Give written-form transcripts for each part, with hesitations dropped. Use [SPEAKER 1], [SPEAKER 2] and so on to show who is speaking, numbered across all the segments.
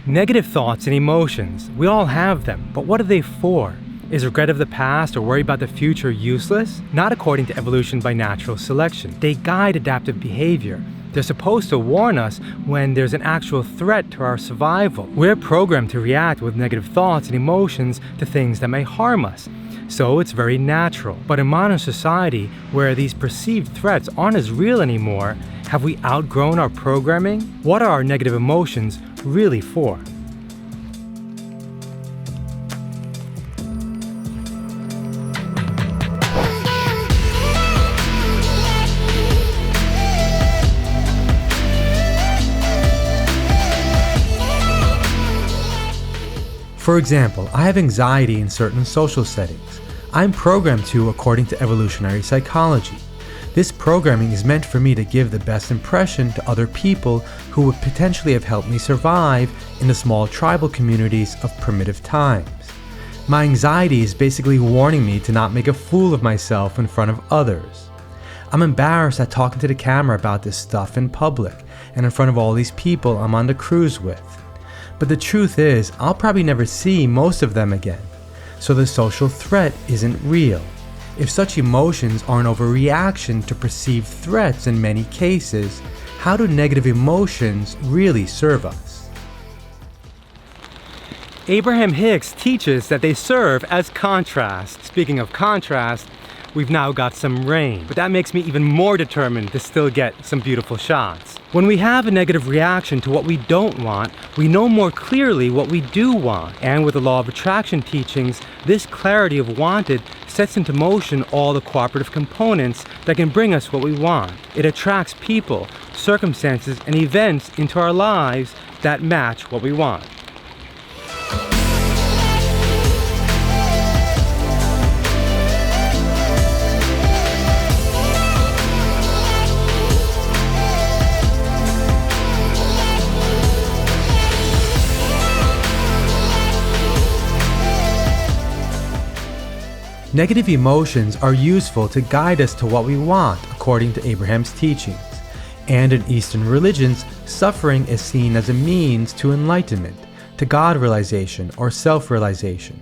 [SPEAKER 1] Negative thoughts and emotions, we all have them, but what are they for? Is regret of the past or worry about the future useless? Not according to evolution by natural selection. They guide adaptive behavior. They're supposed to warn us when there's an actual threat to our survival. We're programmed to react with negative thoughts and emotions to things that may harm us. So it's very natural. But in modern society, where these perceived threats aren't as real anymore, have we outgrown our programming? What are our negative emotions really for?
[SPEAKER 2] For example, I have anxiety in certain social settings. I'm programmed to according to evolutionary psychology. This programming is meant for me to give the best impression to other people who would potentially have helped me survive in the small tribal communities of primitive times. My anxiety is basically warning me to not make a fool of myself in front of others. I'm embarrassed at talking to the camera about this stuff in public and in front of all these people I'm on the cruise with. But the truth is, I'll probably never see most of them again, so the social threat isn't real. If such emotions are an overreaction to perceived threats in many cases, how do negative emotions really serve us?
[SPEAKER 1] Abraham Hicks teaches that they serve as contrast. Speaking of contrast, we've now got some rain, but that makes me even more determined to still get some beautiful shots. When we have a negative reaction to what we don't want, we know more clearly what we do want. And with the law of attraction teachings, this clarity of wanted sets into motion all the cooperative components that can bring us what we want. It attracts people, circumstances, and events into our lives that match what we want.
[SPEAKER 2] Negative emotions are useful to guide us to what we want, according to Abraham's teachings. And in Eastern religions, suffering is seen as a means to enlightenment, to God realization or self-realization.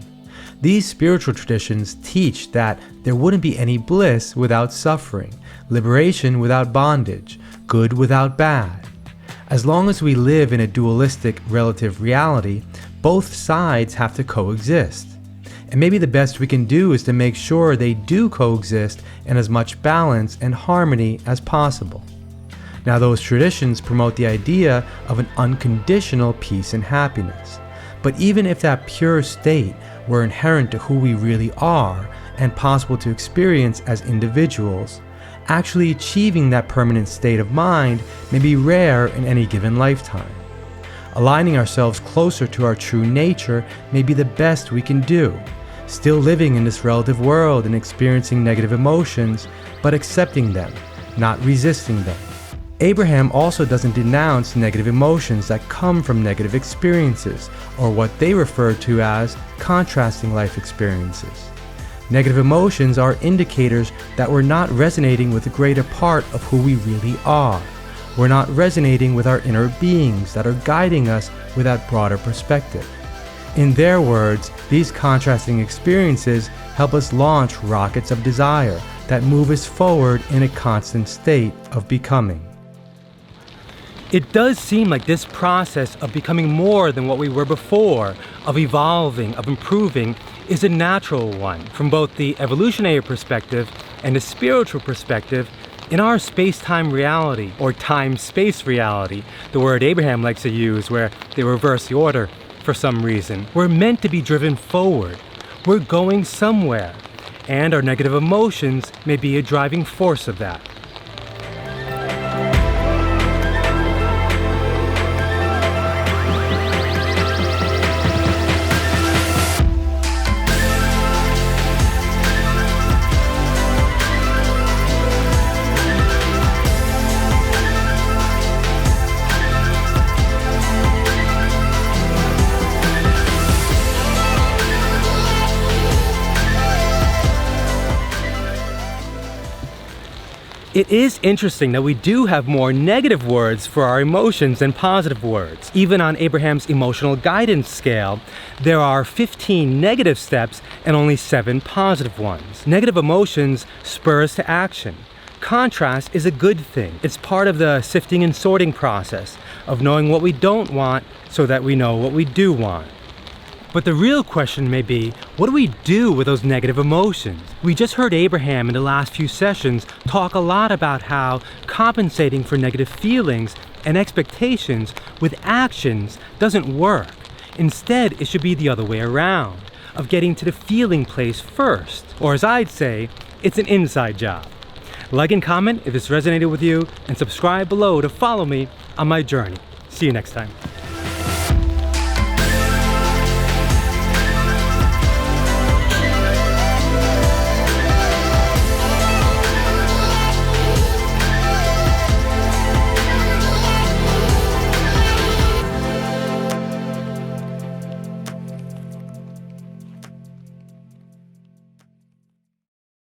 [SPEAKER 2] These spiritual traditions teach that there wouldn't be any bliss without suffering, liberation without bondage, good without bad. As long as we live in a dualistic relative reality, both sides have to coexist. And maybe the best we can do is to make sure they do coexist in as much balance and harmony as possible. Now, those traditions promote the idea of an unconditional peace and happiness. But even if that pure state were inherent to who we really are and possible to experience as individuals, actually achieving that permanent state of mind may be rare in any given lifetime. Aligning ourselves closer to our true nature may be the best we can do, still living in this relative world and experiencing negative emotions, but accepting them, not resisting them. Abraham also doesn't denounce negative emotions that come from negative experiences, or what they refer to as contrasting life experiences. Negative emotions are indicators that we're not resonating with the greater part of who we really are. We're not resonating with our inner beings that are guiding us with that broader perspective. In their words, these contrasting experiences help us launch rockets of desire that move us forward in a constant state of becoming.
[SPEAKER 1] It does seem like this process of becoming more than what we were before, of evolving, of improving, is a natural one from both the evolutionary perspective and the spiritual perspective. In our space-time reality, or time-space reality, the word Abraham likes to use where they reverse the order for some reason, we're meant to be driven forward. We're going somewhere, and our negative emotions may be a driving force of that. It is interesting that we do have more negative words for our emotions than positive words. Even on Abraham's emotional guidance scale, there are 15 negative steps and only 7 positive ones. Negative emotions spur us to action. Contrast is a good thing. It's part of the sifting and sorting process of knowing what we don't want so that we know what we do want. But the real question may be, what do we do with those negative emotions? We just heard Abraham in the last few sessions talk a lot about how compensating for negative feelings and expectations with actions doesn't work. Instead, it should be the other way around, of getting to the feeling place first. Or as I'd say, it's an inside job. Like and comment if this resonated with you, and subscribe below to follow me on my journey. See you next time.